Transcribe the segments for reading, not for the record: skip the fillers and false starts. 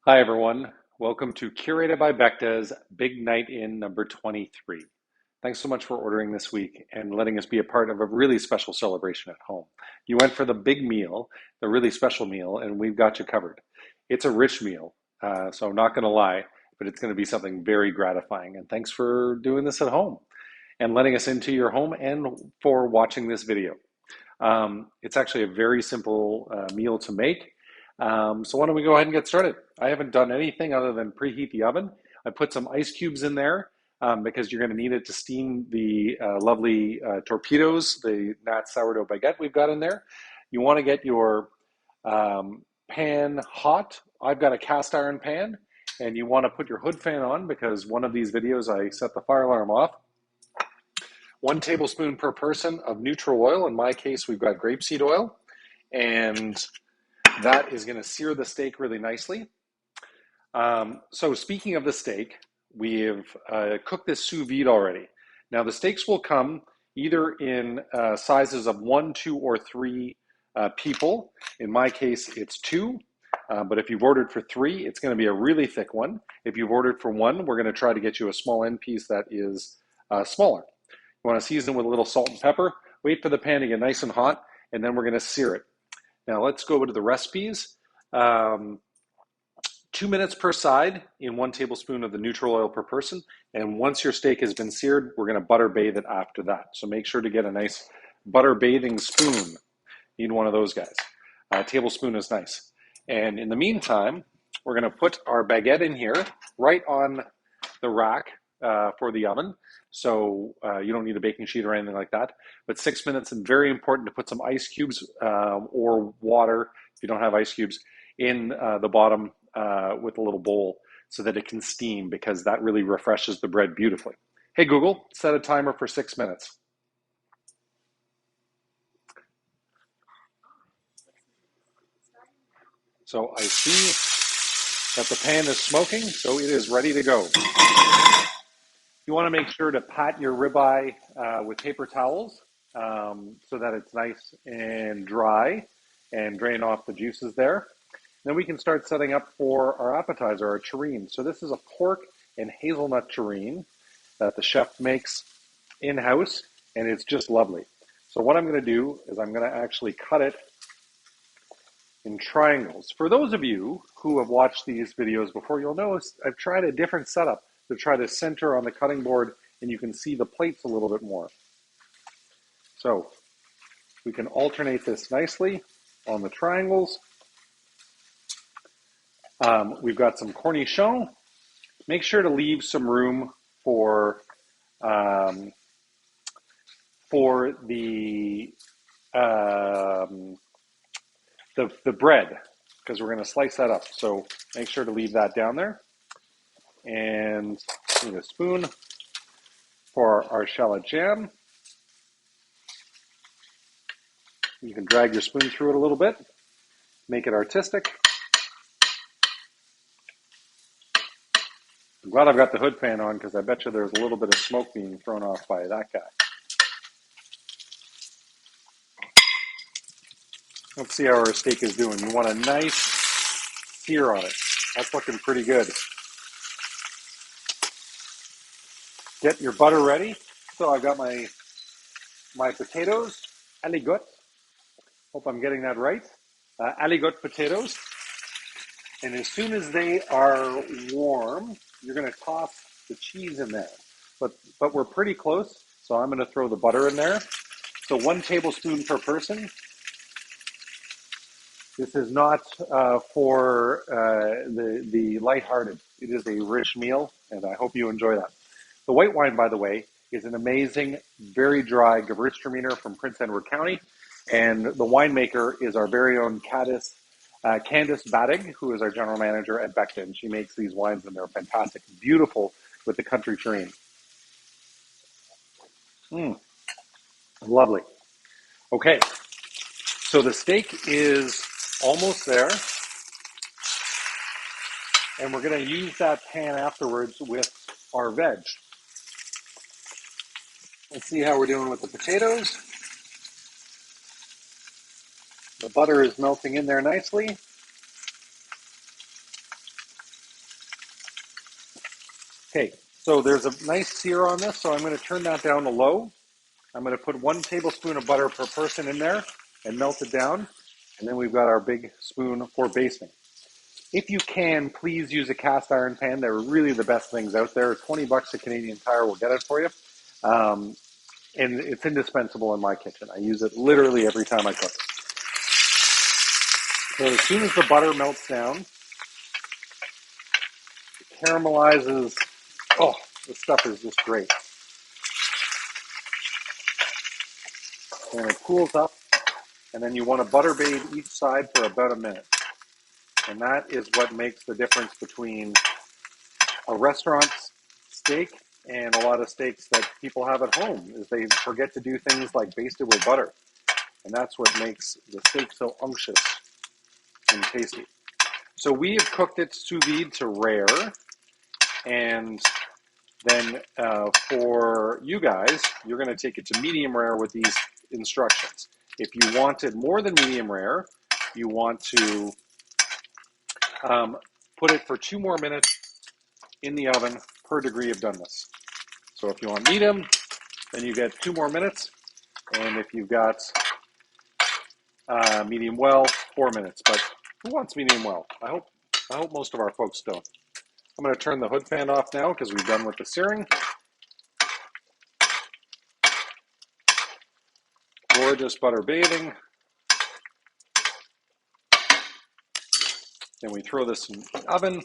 Hi, everyone. Welcome to Curated by Becta's Big Night In number 23. Thanks so much for ordering this week and letting us be a part of a really special celebration at home. You went for the big meal, the really special meal, and we've got you covered. It's a rich meal, so I'm not going to lie, but it's going to be something very gratifying. And thanks for doing this at home and letting us into your home and for watching this video. It's actually a very simple meal to make. So why don't we go ahead and get started? I haven't done anything other than preheat the oven. I put some ice cubes in there because you're going to need it to steam the lovely torpedoes, the nat sourdough baguette we've got in there. You want to get your pan hot. I've got a cast iron pan, and you want to put your hood fan on because one of these videos I set the fire alarm off. 1 tablespoon per person of neutral oil. In my case, we've got grapeseed oil, and that is going to sear the steak really nicely. So speaking of the steak, we've cooked this sous vide already. Now the steaks will come either in sizes of 1, 2, or 3 people. In my case, it's 2. But if you've ordered for 3, it's going to be a really thick one. If you've ordered for 1, we're going to try to get you a small end piece that is smaller. You want to season with a little salt and pepper. Wait for the pan to get nice and hot, and then we're going to sear it. Now let's go to the recipes. 2 minutes per side in 1 tablespoon of the neutral oil per person. And once your steak has been seared, we're going to butter bathe it after that. So make sure to get a nice butter bathing spoon. Need one of those guys. A tablespoon is nice. And in the meantime, we're going to put our baguette in here right on the rack for the oven. So you don't need a baking sheet or anything like that. But 6 minutes, and very important to put some ice cubes or water, if you don't have ice cubes, in the bottom with a little bowl so that it can steam, because that really refreshes the bread beautifully. Hey Google, set a timer for 6 minutes. So I see that the pan is smoking, so it is ready to go. You want to make sure to pat your ribeye with paper towels so that it's nice and dry and drain off the juices there. Then we can start setting up for our appetizer, our terrine. So this is a pork and hazelnut terrine that the chef makes in-house, and it's just lovely. So what I'm going to do is I'm going to actually cut it in triangles. For those of you who have watched these videos before, you'll notice I've tried a different setup to try to center on the cutting board, and you can see the plates a little bit more. So we can alternate this nicely on the triangles. We've got some cornichon. Make sure to leave some room for the bread, because we're going to slice that up. So make sure to leave that down there. And need a spoon for our shallot jam. You can drag your spoon through it a little bit, make it artistic. I'm glad I've got the hood fan on, because I bet you there's a little bit of smoke being thrown off by that guy. Let's see how our steak is doing. You want a nice sear on it. That's looking pretty good. Get your butter ready. So I've got my potatoes, aligot. Hope I'm getting that right. Aligot potatoes. And as soon as they are warm, you're going to toss the cheese in there. But we're pretty close, so I'm going to throw the butter in there. So 1 tablespoon per person. This is not for the lighthearted. It is a rich meal, and I hope you enjoy that. The white wine, by the way, is an amazing, very dry Gewürztraminer from Prince Edward County, and the winemaker is our very own Candice Badig, who is our general manager at Becta, and she makes these wines, and they're fantastic, beautiful with the country terrain. Lovely. Okay, so the steak is almost there, and we're going to use that pan afterwards with our veg. Let's see how we're doing with the potatoes. The butter is melting in there nicely. Okay, so there's a nice sear on this, so I'm going to turn that down to low. I'm going to put 1 tablespoon of butter per person in there and melt it down. And then we've got our big spoon for basting. If you can, please use a cast iron pan. They're really the best things out there. 20 bucks a Canadian Tire will get it for you. Um, and it's indispensable in my kitchen. I use it literally every time I cook. So as soon as the butter melts down, it caramelizes. Oh, this stuff is just great. And it cools up. And then you want to butter bathe each side for about a minute. And that is what makes the difference between a restaurant steak and a lot of steaks that people have at home is they forget to do things like baste it with butter. And that's what makes the steak so unctuous and tasty. So we have cooked it sous vide to rare. And then for you guys, you're going to take it to medium rare with these instructions. If you want it more than medium rare, you want to put it for 2 more minutes in the oven per degree of doneness. So if you want medium, then you get 2 more minutes. And if you've got medium well, 4 minutes. But who wants medium well? I hope most of our folks don't. I'm going to turn the hood fan off now because we're done with the searing. Gorgeous butter bathing. Then we throw this in the oven.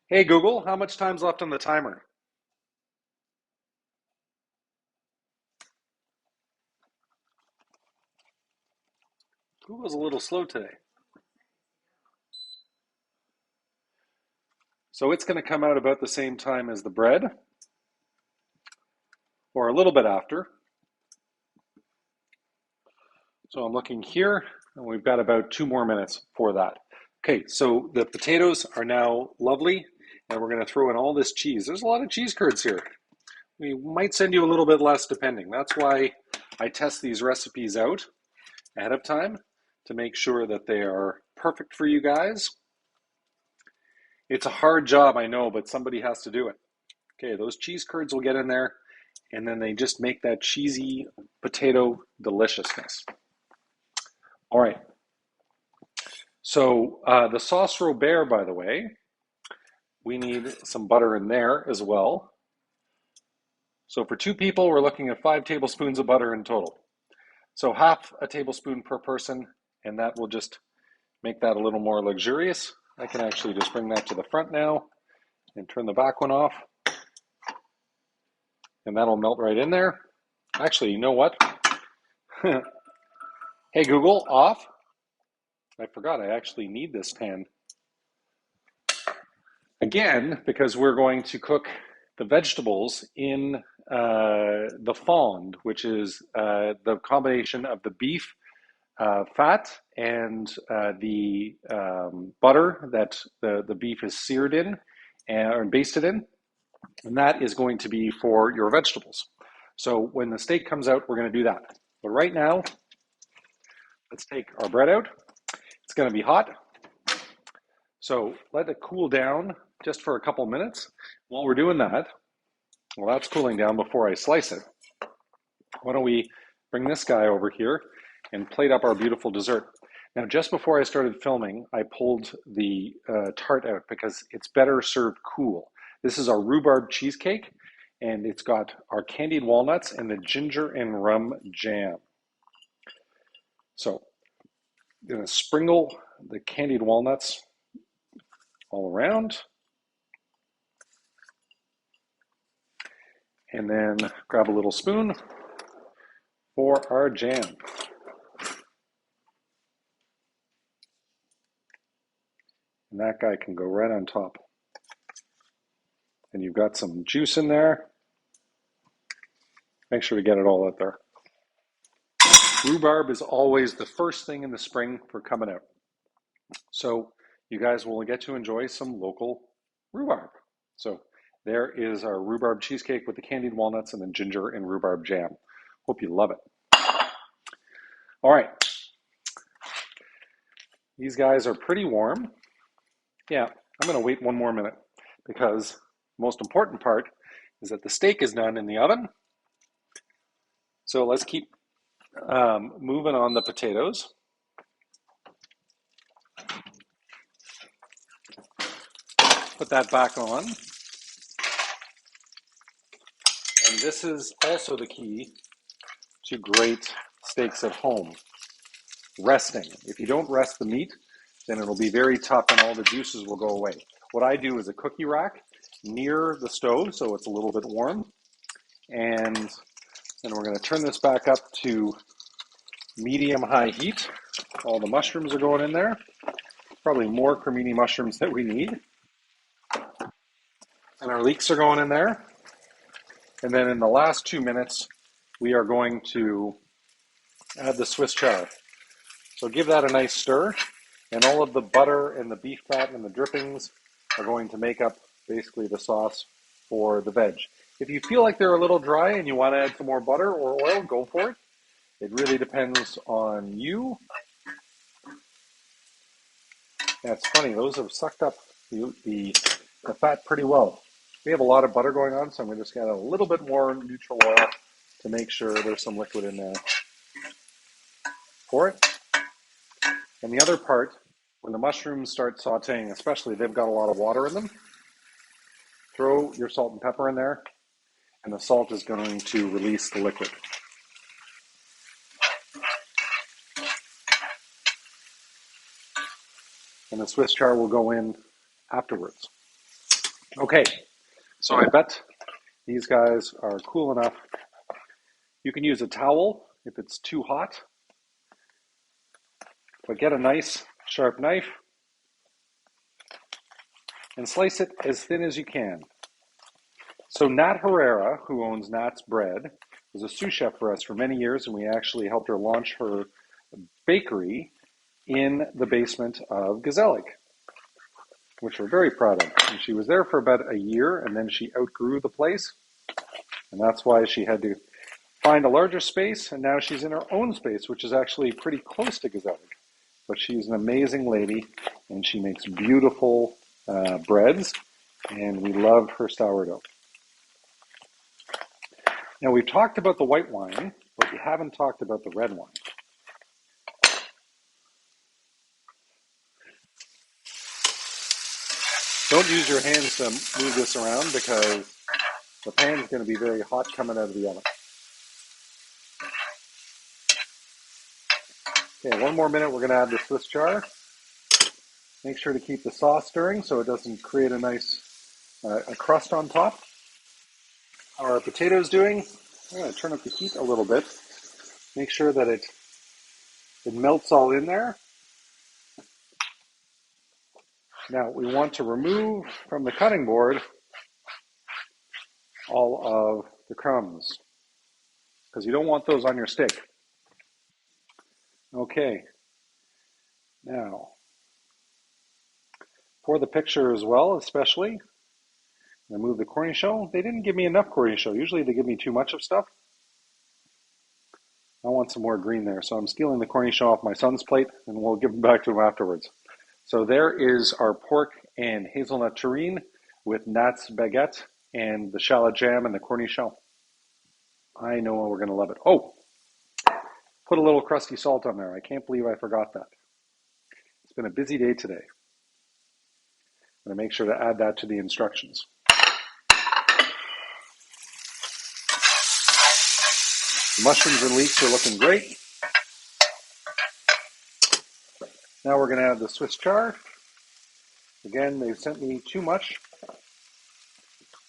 Hey Google, how much time's left on the timer? Google's a little slow today. So it's going to come out about the same time as the bread, or a little bit after. So I'm looking here, and we've got about 2 more minutes for that. Okay, so the potatoes are now lovely, and we're going to throw in all this cheese. There's a lot of cheese curds here. We might send you a little bit less depending. That's why I test these recipes out ahead of time to make sure that they are perfect for you guys. It's a hard job, I know, but somebody has to do it. Okay, those cheese curds will get in there, and then they just make that cheesy potato deliciousness. All right. So the sauce Robert, by the way, we need some butter in there as well. So for 2 people, we're looking at 5 tablespoons of butter in total. So half a tablespoon per person, and that will just make that a little more luxurious. I can actually just bring that to the front now and turn the back one off. And that'll melt right in there. Actually, you know what? Hey Google, off. I forgot I actually need this pan. Again, because we're going to cook the vegetables in the fond, which is the combination of the beef fat and the butter that the beef is seared in or basted in. And that is going to be for your vegetables. So when the steak comes out, we're going to do that. But right now, let's take our bread out. It's going to be hot. So let it cool down just for a couple minutes. While we're doing that, well, that's cooling down before I slice it. Why don't we bring this guy over here and plate up our beautiful dessert. Now, just before I started filming, I pulled the tart out because it's better served cool. This is our rhubarb cheesecake, and it's got our candied walnuts and the ginger and rum jam. So I'm going to sprinkle the candied walnuts all around. And then grab a little spoon for our jam. And that guy can go right on top. And you've got some juice in there. Make sure to get it all out there. Rhubarb is always the first thing in the spring for coming out. So you guys will get to enjoy some local rhubarb. So there is our rhubarb cheesecake with the candied walnuts and the ginger and rhubarb jam. Hope you love it. All right. These guys are pretty warm. Yeah, I'm going to wait 1 more minute because the most important part is that the steak is done in the oven. So let's keep moving on the potatoes. Put that back on. And this is also the key to great steaks at home. Resting. If you don't rest the meat, then it'll be very tough and all the juices will go away. What I do is a cookie rack near the stove so it's a little bit warm. And then we're going to turn this back up to medium-high heat. All the mushrooms are going in there. Probably more cremini mushrooms that we need. And our leeks are going in there. And then in the last 2 minutes, we are going to add the Swiss chard. So give that a nice stir. And all of the butter and the beef fat and the drippings are going to make up basically the sauce for the veg. If you feel like they're a little dry and you want to add some more butter or oil, go for it. It really depends on you. Yeah, it's funny, those have sucked up the fat pretty well. We have a lot of butter going on, so I'm going to just add a little bit more neutral oil to make sure there's some liquid in there for it. And the other part, when the mushrooms start sauteing, especially, they've got a lot of water in them. Throw your salt and pepper in there, and the salt is going to release the liquid. And the Swiss chard will go in afterwards. Okay, so I bet these guys are cool enough. You can use a towel if it's too hot, but get a nice sharp knife and slice it as thin as you can. So Nat Herrera, who owns Nat's Bread, was a sous chef for us for many years, and we actually helped her launch her bakery in the basement of Gezellig, which we're very proud of. And she was there for about a year, and then she outgrew the place, and that's why she had to find a larger space, and now she's in her own space, which is actually pretty close to Gezellig. But she's an amazing lady, and she makes beautiful breads, and we love her sourdough. Now, we've talked about the white wine, but we haven't talked about the red wine. Don't use your hands to move this around because the pan is going to be very hot coming out of the oven. Okay, 1 more minute, we're going to add the Swiss chard. Make sure to keep the sauce stirring so it doesn't create a nice a crust on top. How are our potatoes doing? I'm going to turn up the heat a little bit. Make sure that it melts all in there. Now we want to remove from the cutting board all of the crumbs because you don't want those on your steak. Okay, now for the picture as well, especially, I move the cornichon. They didn't give me enough cornichon. Usually they give me too much of stuff. I want some more green there, so I'm stealing the cornichon off my son's plate, and we'll give them back to him afterwards. So there is our pork and hazelnut terrine with Nat's baguette and the shallot jam and the cornichon. I know we're going to love it. Oh, put a little crusty salt on there. I can't believe I forgot that. It's been a busy day today. I'm going to make sure to add that to the instructions. The mushrooms and leeks are looking great. Now we're going to add the Swiss chard. Again, they've sent me too much.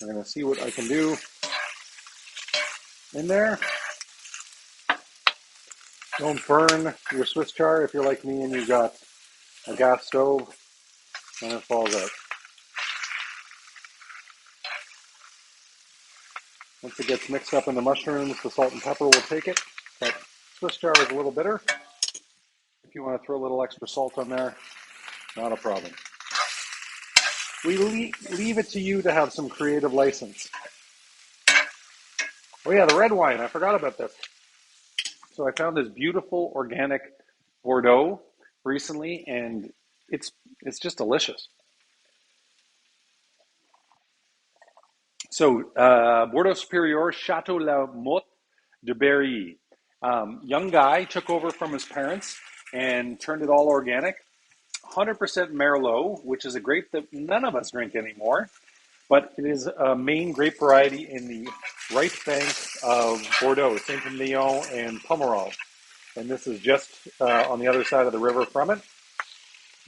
I'm going to see what I can do in there. Don't burn your Swiss chard if you're like me and you've got a gas stove and it falls out. Once it gets mixed up in the mushrooms, the salt and pepper will take it. But Swiss chard is a little bitter. If you want to throw a little extra salt on there, not a problem. We leave it to you to have some creative license. Oh yeah, the red wine. I forgot about this. So I found this beautiful organic Bordeaux recently, and it's just delicious. So, Bordeaux Superior, Chateau La Motte de Berry. Young guy took over from his parents and turned it all organic. 100% Merlot, which is a grape that none of us drink anymore, but it is a main grape variety in the right bank of Bordeaux, Saint-Emilion and Pomerol. And this is just on the other side of the river from it.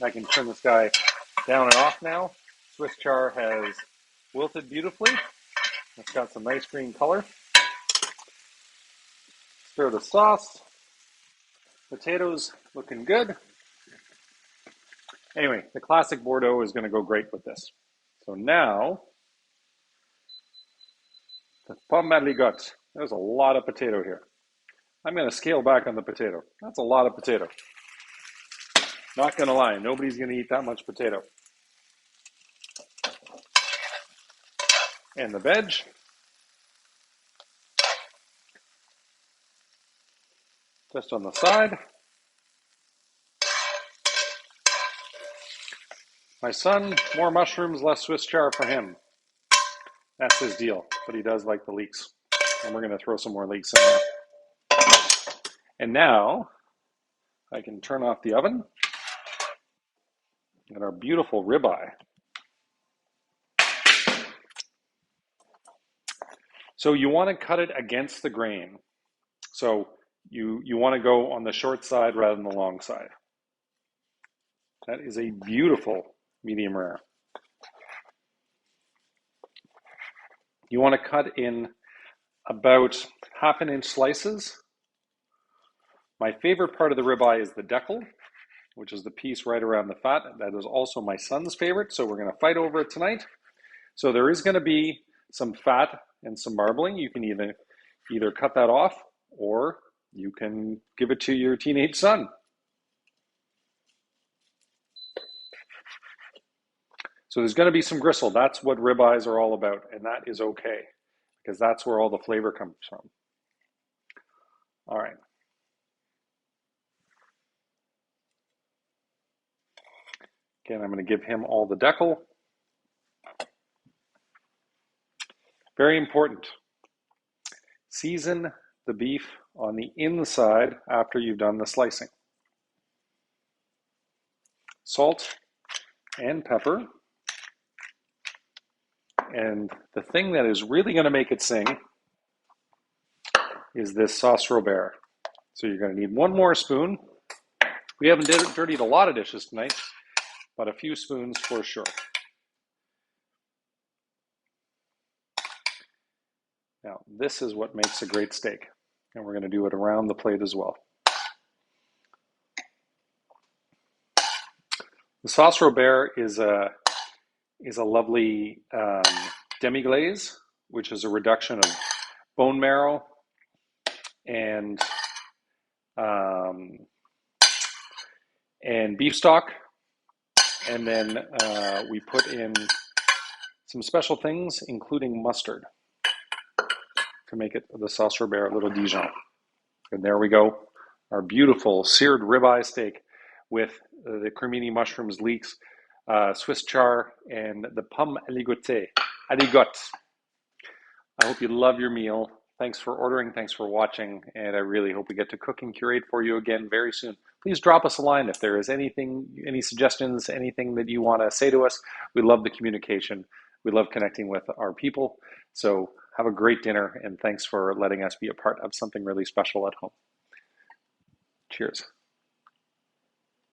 I can turn this guy down and off now. Swiss char has wilted beautifully. It's got some nice green color. Stir the sauce. Potatoes looking good. Anyway, the classic Bordeaux is going to go great with this. So now, the pomme aligot. There's a lot of potato here. I'm going to scale back on the potato. That's a lot of potato. Not going to lie, nobody's going to eat that much potato. And the veg. Just on the side. My son, more mushrooms, less Swiss char for him. That's his deal, but he does like the leeks. And we're going to throw some more leeks in there. And now, I can turn off the oven. And our beautiful ribeye. So you want to cut it against the grain. So you want to go on the short side rather than the long side. That is a beautiful medium rare. You want to cut in about 1/2 inch slices. My favorite part of the ribeye is the deckle, which is the piece right around the fat. That is also my son's favorite, so we're going to fight over it tonight. So there is going to be some fat and some marbling. You can either cut that off or you can give it to your teenage son. So there's going to be some gristle. That's what ribeyes are all about, and that is okay because that's where all the flavor comes from. All right. Again, I'm going to give him all the deckle. Very important. Season the beef on the inside after you've done the slicing. Salt and pepper. And the thing that is really going to make it sing is this sauce Robert. So you're going to need one more spoon. We haven't dirtied a lot of dishes tonight, but a few spoons for sure. Now, this is what makes a great steak, and we're going to do it around the plate as well. The sauce Robert is a lovely demi-glaze, which is a reduction of bone marrow and beef stock, and then we put in some special things, including mustard, to make it the sauce Robert a little Dijon. And there we go, our beautiful seared ribeye steak with the cremini mushrooms, leeks, Swiss char, and the pomme aligot. I hope you love your meal. Thanks for ordering, thanks for watching, and I really hope we get to cook and curate for you again very soon. Please drop us a line if there is anything, any suggestions, anything that you want to say to us. We love the communication. We love connecting with our people. So have a great dinner, and thanks for letting us be a part of something really special at home. Cheers.